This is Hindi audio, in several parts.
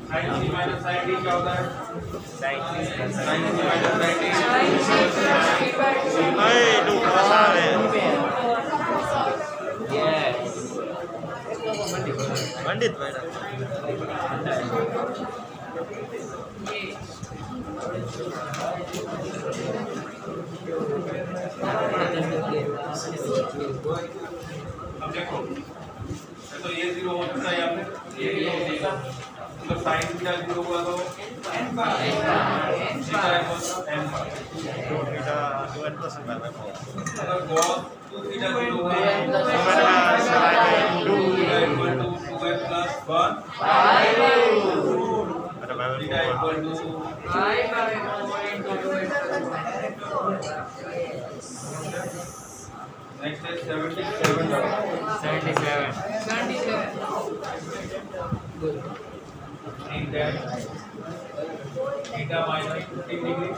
साइन सी माइनस साइन डी क्या होता है? साइन सी माइनस साइन डी पंडित मैडम अब देखो तो ये 0 हो सकता है यहाँ पे ये होगा तो साइन थीटा 0 हुआ तो n बार थीटा इक्वल्स n बार 2 थीटा 2n प्लस n बार अगर cos 2 थीटा 0 हुआ तो 2 theta equal to 2n plus 1 theta equal to next है 77 theta minus 15 degree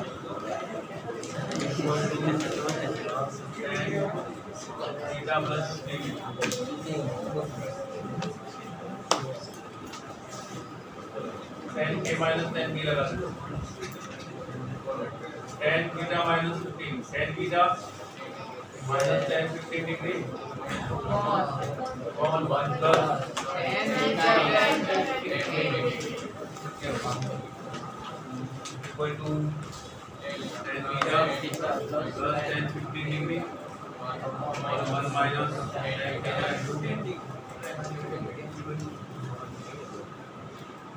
theta plus 15 10 के माइनस 10 भी लगा 10 theta minus 15 10 theta minus 10 15 degree common 1 plus equal to 10 theta plus 10 15 degree और 1 माइनस 10 थीटा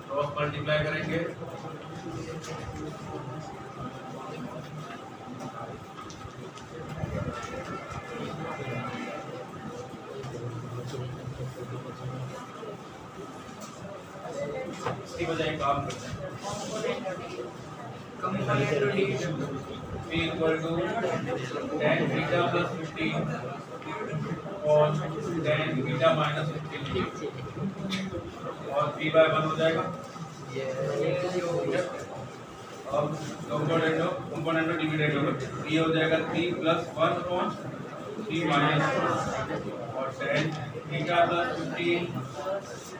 क्रॉस मल्टीप्लाई करेंगे इसकी बजाय काम करते हैं p equal to 10 theta plus 15 और 10 थीटा माइनस 15 और p बाय 1 हो जाएगा। अब कंपोनेंट डिवाइडेड होगा p हो जाएगा 3 प्लस 1 अपॉन 3 माइनस और 10 theta plus 15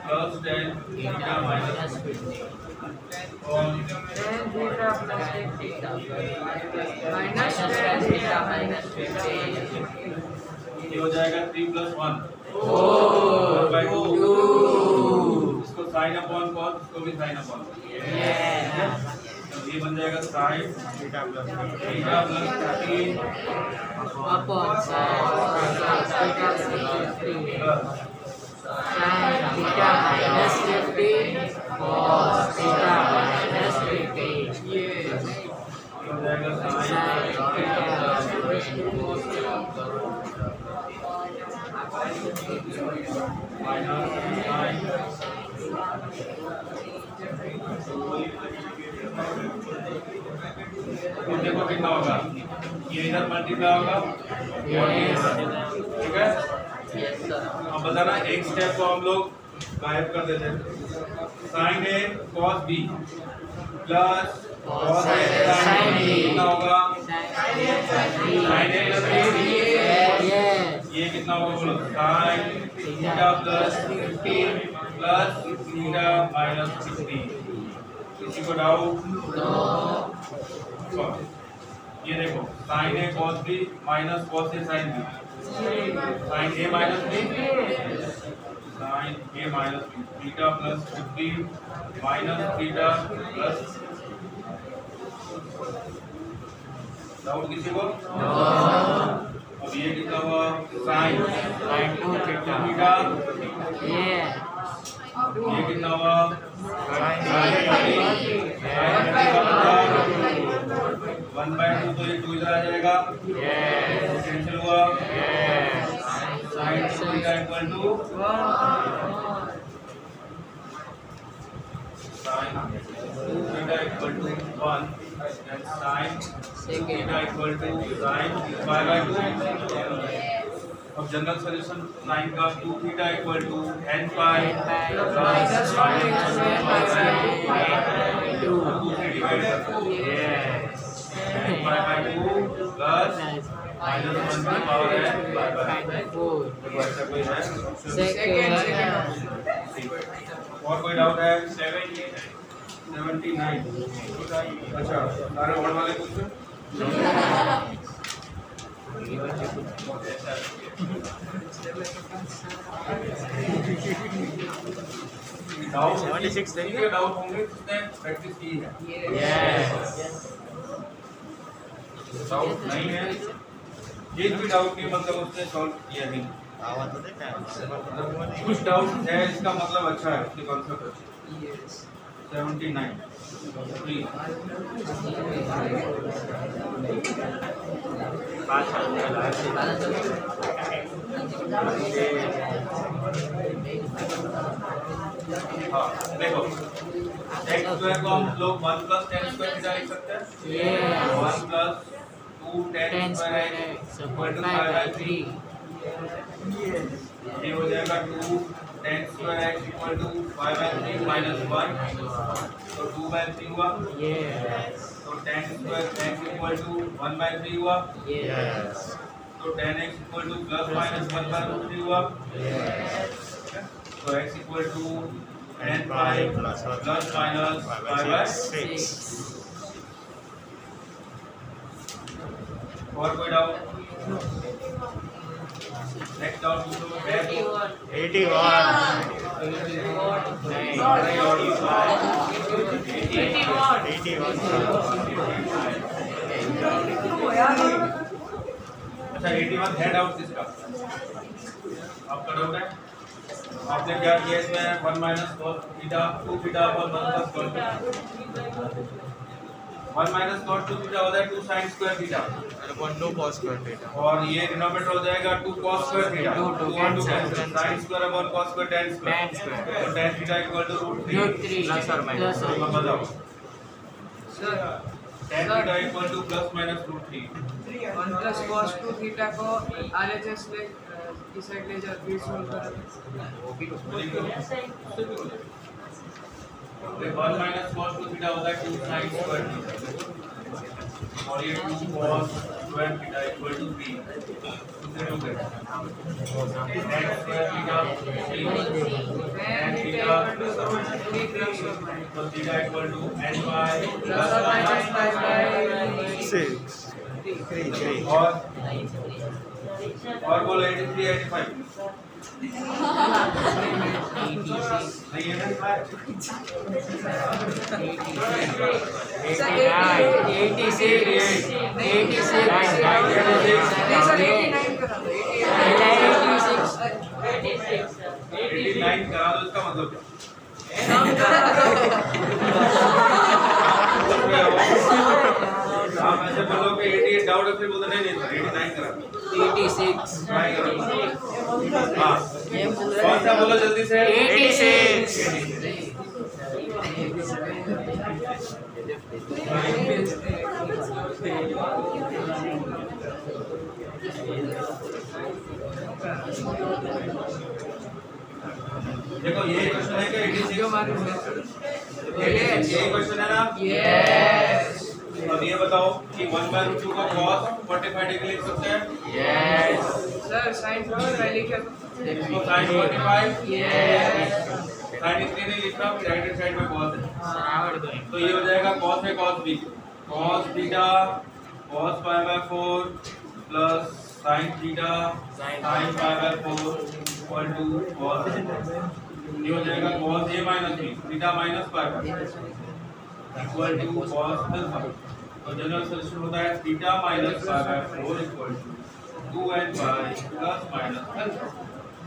plus 10 theta minus 15 और 10 theta plus 10 theta minus 10 theta minus 15 ये हो जाएगा 3 प्लस 1 4/2 इसको साइन अपॉन कॉस इसको भी साइन अपॉन ये बन जाएगा sign theta plus 15 upon theta minus 15 cos theta minus 15 ये हो जाएगा साइन देखो कितना होगा ये इधर मल्टीप्लाई होगा ठीक है। अब बताना एक स्टेप को हम लोग गायब कर देते हैं sine A cos B plus cos A sine B कितना होगा साइन ए प्लस ये कितना होगा बोलो sine theta plus 15 plus theta minus 15 किसी को डाउट ये देखो sine A cos B minus cos A sine B sine A minus B sine A minus B theta plus 15 minus theta plus doubt किसी को अब ये कितना हुआ साइन 2 थीटा ये कितना हुआ साइन 1/2 तो ये 2 इधर आ जाएगा कैंसिल हुआ sine theta equal to sine theta equal to 1 and sin theta equal to sin pi/2 अब जनरल सॉल्यूशन लाइन का 2 theta equal to n pi plus -2 से डिवाइड n pi/2 प्लस -1 की पावर n pi/4 तो ऐसा कोई है सेकंड और कोई डाउट है? 79। अच्छा, सारे और वाले पूछो। डाउट 76 देंगे? डाउट होंगे जिसने प्रैक्टिस की है। डाउट नहीं है, एक भी डाउट नहीं मतलब उसने सॉल्व किया नहीं। आवाज तो देखा है। कुछ डाउट है इसका मतलब अच्छा है, उसके कॉन्सेप्ट अच्छा। 79 प्लीज। हाँ देखो, x स्क्वायर को हम लोग 1 + tan स्क्वायर थीटा लिख सकते हैं। 1 + 2 tan स्क्वायर x = 5/3। ये हो जाएगा 2 tan स्क्वायर x = 5/3 - 1, तो 2/3 हुआ। तो tan स्क्वायर x = 1/3 हुआ। तो tan x = ±1/3 हुआ। तो x = tan pi ±5/6। और कोई डाउट? नेक्स्ट डाउट पूछो। 81 अच्छा 81 है डाउट किसका? आपका डाउट है? आपने क्या किया इसमें? 1 - cos थीटा 2 थीटा और 1 + cos थीटा। 1 - cos 2 थीटा हो जाएगा 2 sin स्क्वायर थीटा, और 1 cos स्क्वायर थीटा। और ये डिनोमिनेटर हो जाएगा 2 cos square theta. 2 sin square और 1 cos स्क्वायर tan स्क्वायर। तो tan थीटा = √3 प्लस और माइनस। अब बताओ sir tan theta = ±√3। 1 + cos 2 theta को RHS ले इस साइड ले जा फिर सोल्व करें। 1 - cos 2 थीटा होता है 2 sin स्क्वायर थीटा, और ये 2 cos स्क्वायर थीटा = 3। दूसरे हो गए tan square theta 3 tan theta तो थीटा = n/+/- 6 और बोलो 83 85 नहीं है ना? 89 करा दो, इसका मतलब क्या? आप ऐसे बोलो कि 88 डाउट है, फिर बोलते नहीं 89 करा दो। 86 हाँ कौन सा बोलो जल्दी से? 86 देखो ये क्वेश्चन है कि 86 ये क्वेश्चन है ना? यस। अब ये बताओ कि 1/√2 को cos 45 डिग्री लिख सकते हैं? सर sin 45 लिखा तो sin 45 यस। sin इसलिए नहीं लिख रहा, राइट हैंड साइड में cos है, बराबर दो। तो ये हो जाएगा cos है cos b, cos theta cos pi/4 plus sin theta sin pi/4 equal to cos। ये हो जाएगा cos a minus b theta minus pi/4 equal to cos alpha. तो जनरल सॉल्यूशन होता है theta minus pi/4 equal to 2n pi plus minus alpha.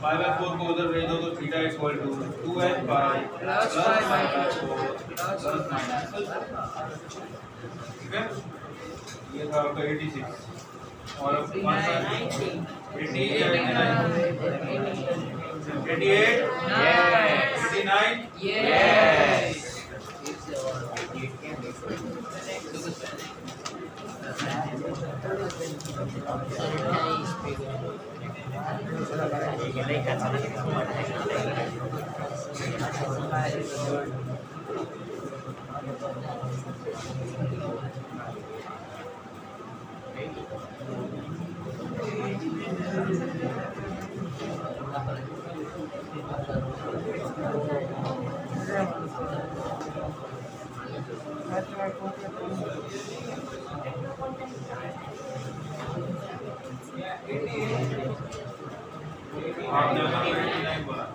pi/4 को उधर भेज दो तो theta equal to 2n pi plus pi/4 plus minus alpha. ठीक है, ये था आपका 86 और अब कौन सा 80 या 88 89 यस। आपने 89 बोला।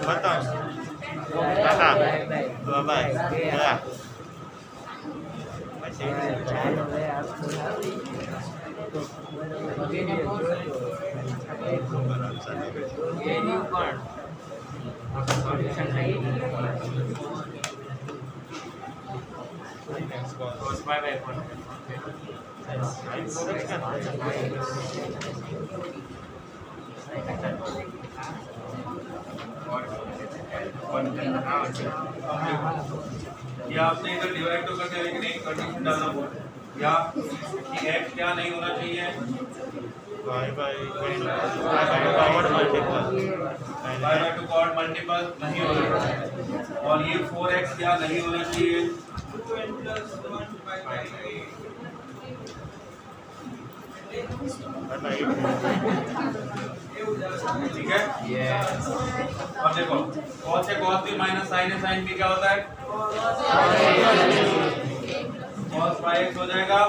बताओ काका बाय गया या आपने इधर डिवाइड तो कर दिया लेकिन एक कंडीशन डालना बोल या कि x क्या नहीं होना चाहिए by by power multiple by by two power multiple नहीं होना चाहिए और ये 4x क्या नहीं होना चाहिए ठीक है अब देखो cos से cos b माइनस sin है sin b क्या होता है cos 5x हो जाएगा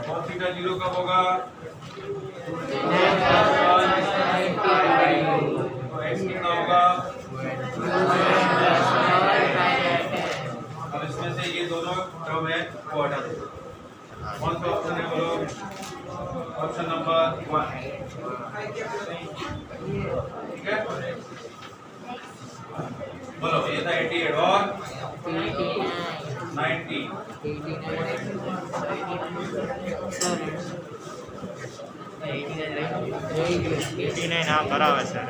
cos थीटा 0 कब होगा तो x कितना होगा अब इसमें से ये दोनों टर्म है वो हटा दो कौन सा ऑप्शन है बोलो ऑप्शन नंबर 1 ठीक है बोलो ये था 88 और 90 89 हाँ बराबर सर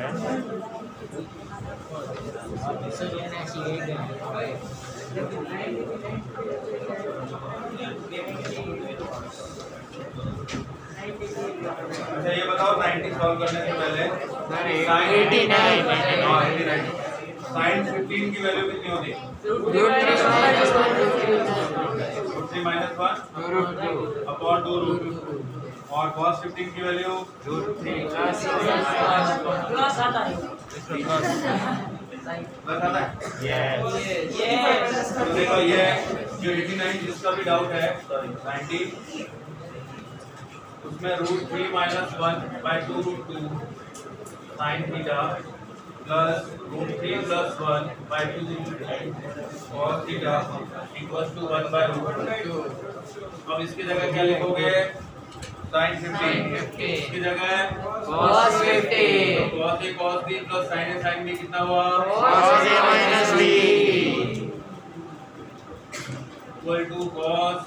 अच्छा ये बताओ 90 सॉल्व करने से पहले sin 89 sin 15 की वैल्यू कितनी होती है √3 माइनस 1 अपॉन 2 √2 और cos 15 की वैल्यू √3 प्लस आता है तो देखो ये जो 89 जिसका भी डाउट है सॉरी 90 उसमें √3 minus 1 by 2 √2 sin theta plus √3 plus 1 by 2 cos theta equals to 1 by √2 अब इसकी जगह क्या लिखोगे sin 15 इसकी जगह cos 15 cos a cos b plus sin a sin b कितना हुआ cos a minus b equal to cos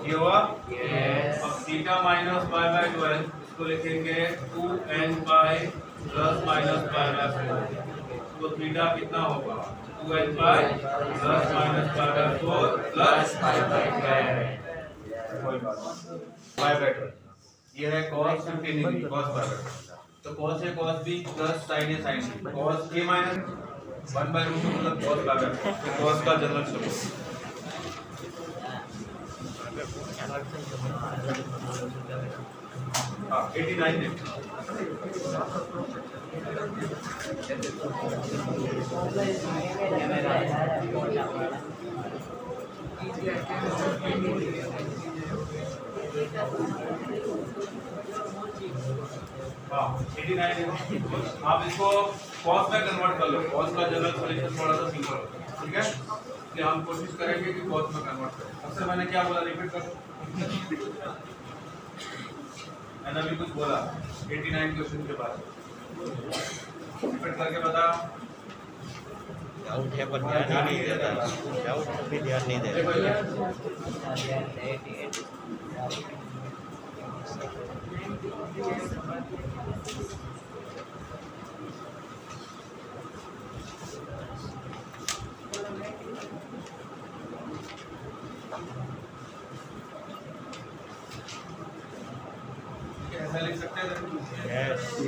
ये हुआ अब थीटा माइनस पाई बाय 12 इसको लिखेंगे 2n pi plus minus pi by 4 तो थीटा कितना होगा 2n pi plus minus pi by 4 plus pi by 12 ये है cos 15 degree cos pi by तो cos a cos b plus sin a sin b cos a minus 1 by √2 मतलब cos पाई बाय तो cos का जनरल स्वरूप हाँ 89 है हाँ 89 है आप इसको cos में कन्वर्ट कर लो cos का जनरल सॉल्यूशन थोड़ा सा सिंपल होगा ठीक है इसलिए हम कोशिश करेंगे कि cos में कन्वर्ट करें अक्सर मैंने क्या बोला रिपीट कर मैंने अभी कुछ बोला 89 क्वेश्चन के बाद रिपीट करके बताओ डाउट है पर ध्यान ही नहीं देता डाउट भी ध्यान नहीं देता ऐसा लिख सकते हैं यस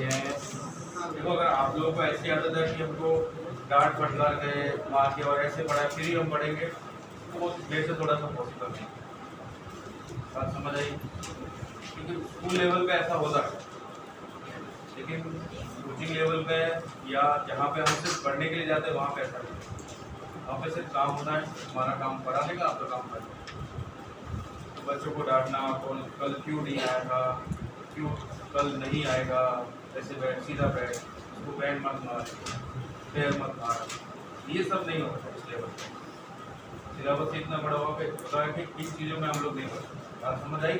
देखो अगर आप लोगों को ऐसी आदत है कि हमको डांट फटकार गए मार के और ऐसे पढ़ाए फिर ही हम पढ़ेंगे तो वो मेरे से थोड़ा सा पॉसिबल नहीं बात समझ आई? क्योंकि स्कूल लेवल पे ऐसा होता है, लेकिन कोचिंग लेवल पे या जहाँ पे हम सिर्फ पढ़ने के लिए जाते हैं वहाँ पे ऐसा नहीं। वहाँ पे सिर्फ काम होता है, हमारा काम पढ़ाने का, आपका काम करना। तो बच्चों को डांटना, कल क्यों नहीं आएगा, क्यों कल नहीं आएगा, ऐसे बैठ, सीधा बैठ, उसको बैंड मत मार, पैर मत मार, ये सब नहीं होता है इस लेवल पे। सिलेबस इतना बड़ा होता है कि किन चीज़ों में हम लोग नहीं पढ़ते। बात समझ आई?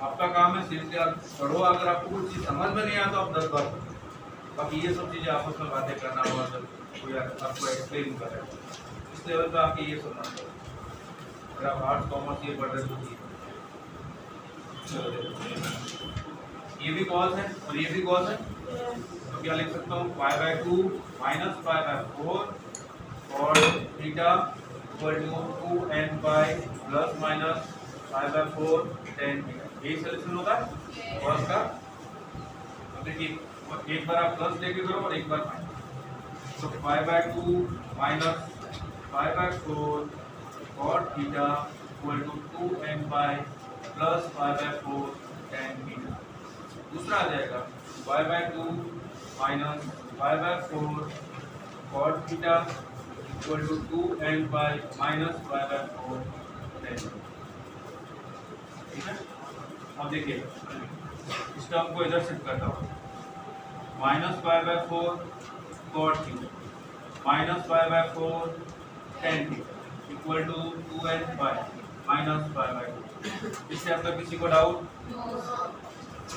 आपका काम है सिर्फ आप पढ़ो, अगर आपको कुछ चीज़ समझ में नहीं आया तो आप 10 बार पढ़ो। बाकी ये सब चीज़ें आपस में बातें करना होगा, जब कोई आपको एक्सप्लेन कर रहा है इस लेवल पे आपके ये सुनना चाहिए। अगर आप आर्ट्स कॉमर्स ये पढ़ रहे तो ये भी कॉस है और ये भी कॉस है, तो क्या लिख सकता हूँ, π/2 माइनस π/4 और theta equal to 2n pi plus minus π/4 tan theta. यही सॉल्यूशन होता है कॉस का। अब देखिए एक बार आप प्लस लेके करो और एक बार माइनस, तो π/2 माइनस π/4 और theta equal to 2n pi plus π/4 tan theta. दूसरा आ जाएगा π/2 minus π/4 cot theta equal to 2n pi minus π/4 tan। ठीक है, अब देखिए इस टर्म को इधर शिफ्ट करता हूँ, minus π/4 cot theta minus π/4 tan theta equal to 2n pi minus π/2। इससे आपका किसी को डाउट?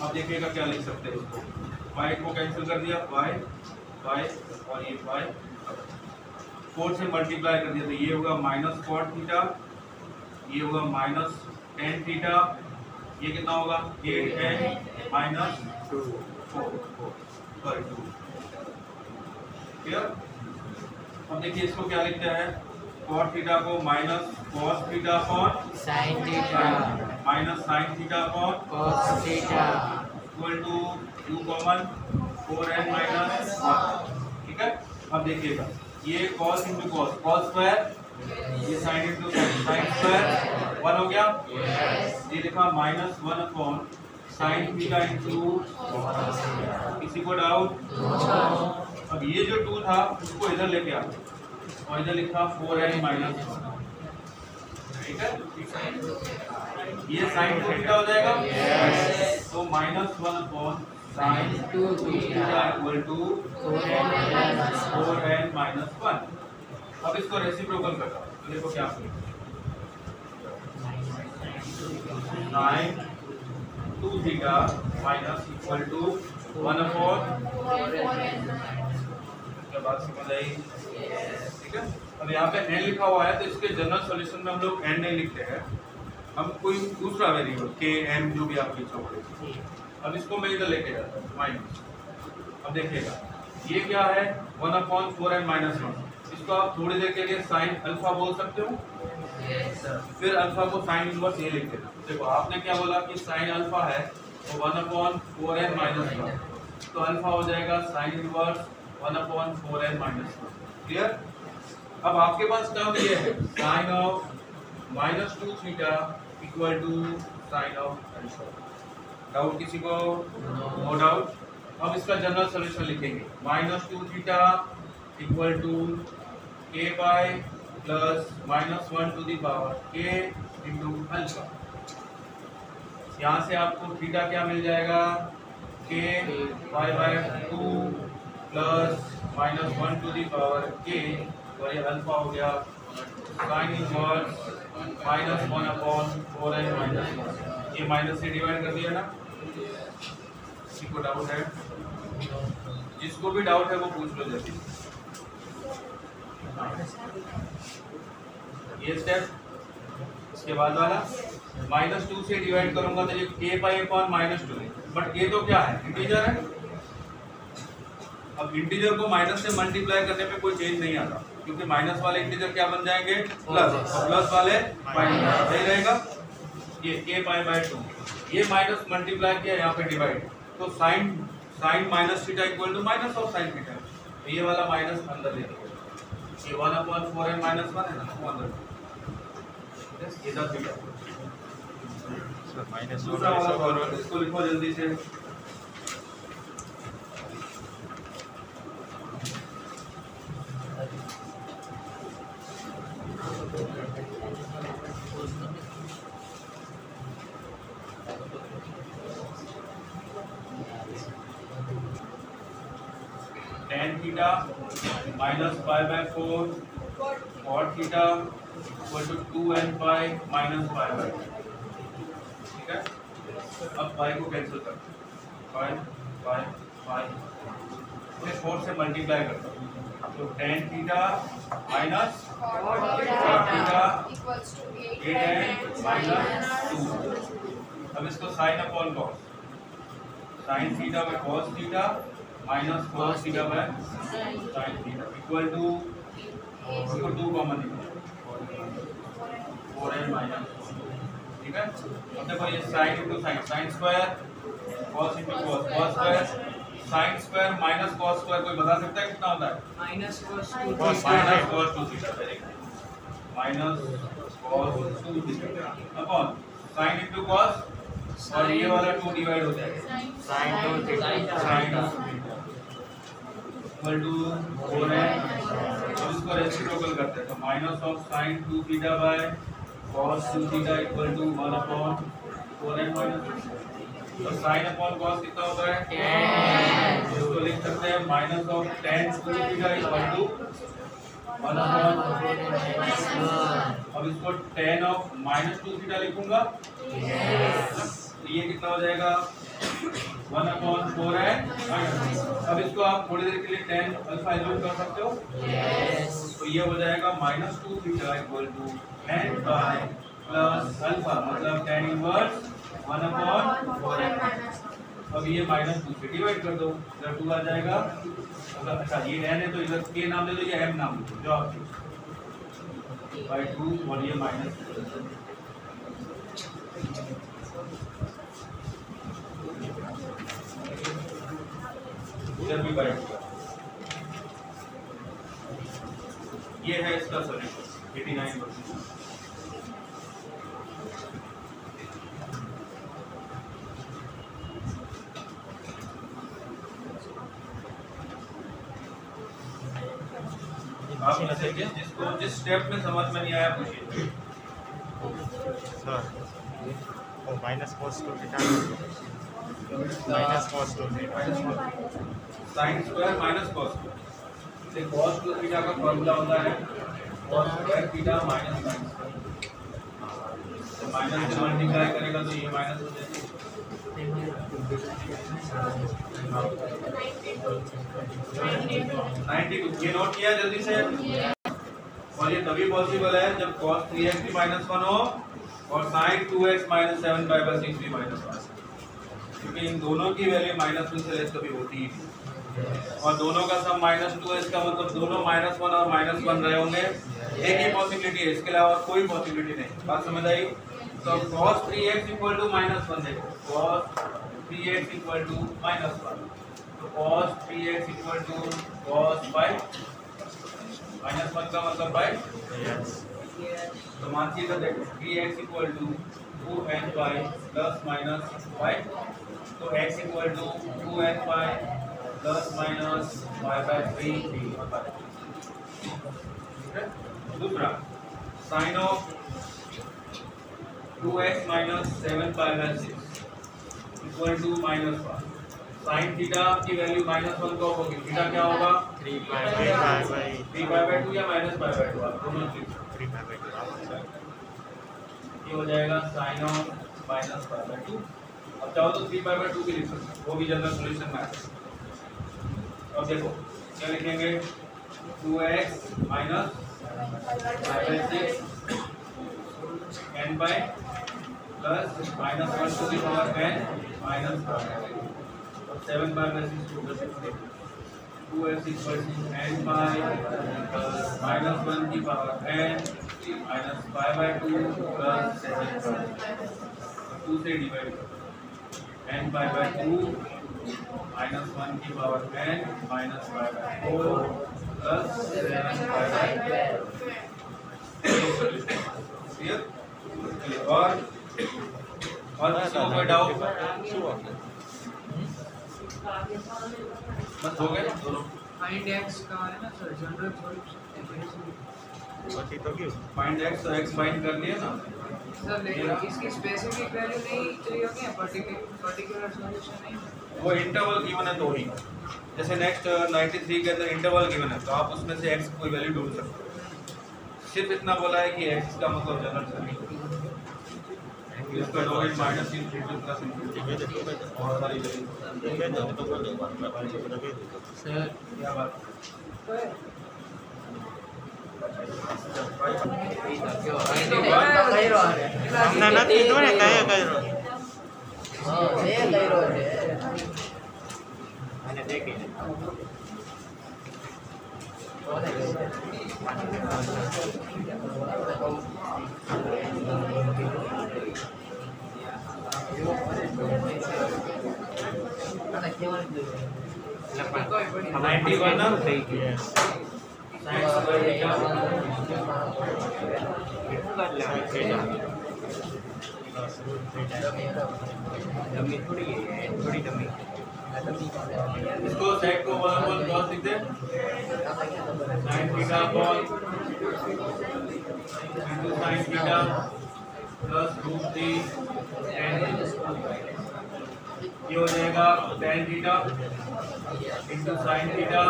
अब देखिएगा क्या लिख सकते हैं इसको, y को कैंसिल कर दिया, y और ये y 4 से मल्टीप्लाई कर दिया, तो ये होगा माइनस कॉट थीटा, ये होगा माइनस tan थीटा, ये कितना होगा 8n माइनस 2। क्लियर? अब देखिए इसको क्या लिखते हैं, कॉट थीटा को minus cos theta upon sine theta minus sine theta upon cos theta equal to 2 common 4n minus 1। ठीक है, अब देखिएगा ये cos into cos, cos square, ये साइन इंटू साइन स्क्वायर 1 हो गया। ये लिखा minus 1 upon sine theta into, किसी को डाउट? अब ये जो 2 था उसको इधर लेके आ और इधर लिखा 4n माइनस 1। ठीक है, ये साइन थीटा हो जाएगा, तो minus 1 upon sine theta equal to 4n minus 1। अब इसको रेसिप्रोकल करता हूँ, तो देखो क्या sine 2 theta minus equal to 1 upon, क्या बात समझ आई? ठीक है, अब यहाँ पे n लिखा हुआ है तो इसके जनरल सॉल्यूशन में हम लोग n नहीं लिखते हैं, हम कोई दूसरा वेरिएबल k m जो भी आप लिखोगे। अब इसको मैं इधर लेके जाता हूँ माइनस। अब देखिएगा ये क्या है 1 अपॉन 4n माइनस 1, इसको आप थोड़ी देर के लिए साइन अल्फा बोल सकते हो, फिर अल्फा को साइन इनवर्स ये लिख देना। देखो आपने क्या बोला कि साइन अल्फा है तो 1 अपॉन 4n माइनस 1, तो अल्फा हो जाएगा sine inverse 1 upon 4n minus 1। Clear? अब आपके पास टर्म ये है sine of minus 2 theta equal to sine of alpha. Doubt किसी को? No doubt. अब इसका जनरल सॉल्यूशन लिखेंगे, minus 2 theta equal to k by plus minus 1 to the power k into alpha. यहाँ से आपको थीटा क्या मिल जाएगा, k by 2 plus minus 1 to the power k, और ये अल्फा हो गया sine inverse minus 1 upon 4n minus 1। ये माइनस से डिवाइड कर दिया ना, किसी को डाउट है? जिसको भी डाउट है वो पूछ लो जल्दी। ये स्टेप, इसके बाद वाला माइनस 2 से डिवाइड करूंगा तो ये k पाई अपॉन माइनस 2 है, बट k तो क्या है, इंटीजर है। अब इंटीजर को माइनस से मल्टीप्लाई करने पे कोई चेंज नहीं आता, क्योंकि माइनस वाले इंटीजर क्या बन जाएंगे, प्लस, और प्लस वाले माइनस। सही रहेगा। ये k पाई बाय 2, ये माइनस मल्टीप्लाई किया यहाँ पे डिवाइड, तो sine minus theta equal to minus of sine theta, तो ये वाला माइनस अंदर ले लीजिए। ये 1 अपॉन 4n माइनस 1 है ना, वो अंदर ये था थीटा। माइनस दूसरा वाला फॉर्मूला इसको लिखो जल्दी से। tan theta minus pi by 4 cot theta equal to 2n pi minus pi by 2। ठीक है, अब पाई को कैंसिल कर, पाई पाई पाई इसे 4 से मल्टीप्लाई करता हूँ, तो tan theta minus cot theta 8n minus 2। अब इसको sine upon cos, sine theta by cos theta minus cos theta by sine theta equal to 2 common निकालो 4n माइनस। ठीक है, अब देखो ये sine into sine, sine square cos into cos, cos square sine square minus cos square, कोई बता सकता है कितना होता है? Minus cos minus cos 2 theta, minus cos 2 theta upon sine into cos, और ये वाला 2 डिवाइड हो जाएगा sine 2 theta sine equal to 4n। अब इसको रेसिप्रोकल करते हैं, तो minus of sine 2 theta by cos 2 theta equal to 1 upon 4n minus, तो साइन अपॉन कॉस कितना होता है 10। इसको लिख सकते हैं minus of tan 2 theta equal to 1 upon, अब इसको tan ऑफ माइनस 2 थीटा लिखूंगा, ये कितना हो जाएगा 1 अपॉन 4n। अब इसको आप थोड़ी देर के लिए tan अल्फा एज्यूम कर सकते हो, तो ये हो जाएगा minus 2 theta equal to n by plus alpha, मतलब tan इनवर्स 1 अपॉन 4n। अब ये माइनस 2 से डिवाइड कर दो, इधर 2 आ जाएगा, अगर अच्छा ये n है तो इधर k नाम ले लो, ये m नाम ले लो, जो आप बाय 2 और ये माइनस इधर भी बाय 2। ये है इसका सॉल्यूशन 89%। आप में से जिसको जिस स्टेप में समझ में नहीं आया पूछिए। Sir oh minus cos 2 theta minus cos 2 theta sine square minus cos square, cos 2 theta का फॉर्मूला होता है cos square theta minus sine square, तो माइनस से मल्टीप्लाई करेगा तो ये माइनस हो जाएगा। 92 ये नोट किया जल्दी से, और ये तभी पॉसिबल है जब cos 3x भी -1 हो और sin 2x -7 पाई बाय 6 भी -1, क्योंकि इन दोनों की वैल्यू -1 से लेस कभी होती ही नहीं, और दोनों का सम -2 है, इसका मतलब दोनों -1 और -1 रहे होंगे, एक ही पॉसिबिलिटी है, इसके अलावा कोई पॉसिबिलिटी नहीं। बात समझ आई? तो cos 3x इक्वल टू -1 देखो, cos 3x इक्वल टू -1, तो cos 3x equal to cos 5 -1 का मतलब 5, तो मानिए देखो 3x equal to 2n pi plus minus 5, तो x equal to 2n pi plus minus 5 by 3। दूसरा sine of 2x minus 7 pi by 6 equal to -1, sine theta की वैल्यू -1 तो होगी, थीटा क्या होगा 3 पाई बाय 2 या माइनस पाई बाय 2, आप दोनों चीज 3 पाई बाय 2 ये हो जाएगा sine of minus pi by 2। अब चाहो तो 3 पाई बाय 2 भी लिख सकते हैं, वो भी जनरल सॉल्यूशन में आता है। अब देखो क्या लिखेंगे 2x minus pi by 6 n by plus -1 to the power n minus 7 by 6 2x equal to n by -1 की power n minus 5 by 2 plus 7 2 से डिवाइड n बाय 2 -1 की power n minus 5 by 4 plus 7 by 4। और किसी को कोई डाउट? बस हो गए दोनों। फाइंड एक्स का है ना सर, जनरल सॉल्यूशन। પછી તો કેવું फाइंड एक्स तो एक्स फाइंड कर लिए ना। सर लेकिन इसकी स्पेसिफिक वैल्यू नहीं चाहिए होगी, पर्टिकुलर सॉल्यूशन नहीं। वो इंटरवल गिवन है तो ही, जैसे नेक्स्ट 93 के अंदर इंटरवल गिवन है तो आप उसमें से एक्स कोई वैल्यू ढूंढ सकते हो। सिर्फ इतना बोला है कि एक्स का मतलब जनरल सॉल्यूशन इसका domain minus infinity plus infinity बहुत सारी वैल्यू। सर क्या बात? અમને નથી કીધું ને કયા કર્યો અને દેખી इसको सेट को बराबर क्रॉस लिख दे। sin थीटा upon into sin theta plus root 3 tan ये हो जाएगा tan theta into sin theta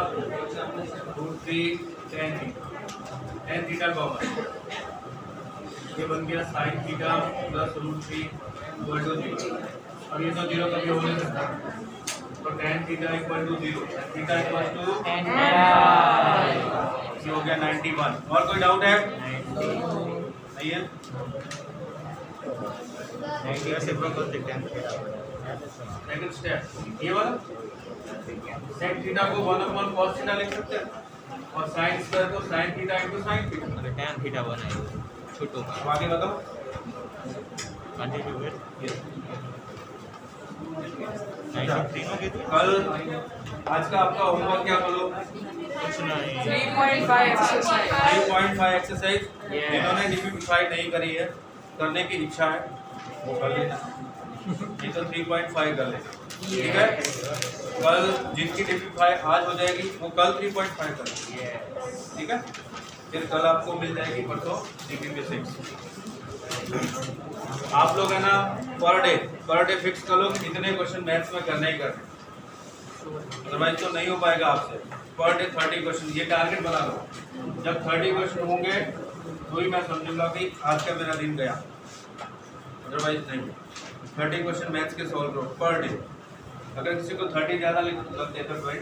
root 3 tan theta common ये बन गया sin theta plus root 3 equal to 0। अब ये तो 0 कभी हो नहीं सकता तो tan theta equal to 0 theta equal to ये हो गया 91। और कोई डाउट है? नहीं है? सेकंड स्टेप ये वाला sec थीटा को 1/cos थीटा लिख सकते हैं और sin स्क्वायर को sin theta into sin theta tan theta बनाए छोटो अब आगे बताओ। कंटिन्यू कर 93 में कितने कल आज का आपका होमवर्क क्या बोलो? कुछ नहीं 3.5 एक्सरसाइज 3.5 एक्सरसाइज जिन्होंने डिफिकल्ट नहीं करी है करने की इच्छा है वो कर लेना, ये तो 3.5 कर लेना ठीक है। कल जिनकी डिफिकल्ट आज हो जाएगी वो कल 3.5 कर ठीक है। फिर कल आपको मिल जाएगी परसों DPP 6। आप लोग है ना पर डे फिक्स कर लो कि इतने क्वेश्चन मैथ्स में करने ही करने, अदरवाइज तो नहीं हो पाएगा आपसे। पर डे 30 क्वेश्चन ये टारगेट बना लो। जब 30 क्वेश्चन होंगे तो ही मैं समझूंगा कि आज का मेरा दिन गया, अदरवाइज नहीं। 30 क्वेश्चन मैथ्स के सॉल्व करो पर डे। अगर किसी को 30 ज़्यादा लगते तो 25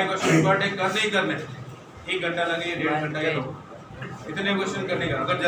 क्वेश्चन पर डे करने ही करने। 1 घंटा लगे 1.5 घंटा या 2 इतने क्वेश्चन करने का। अगर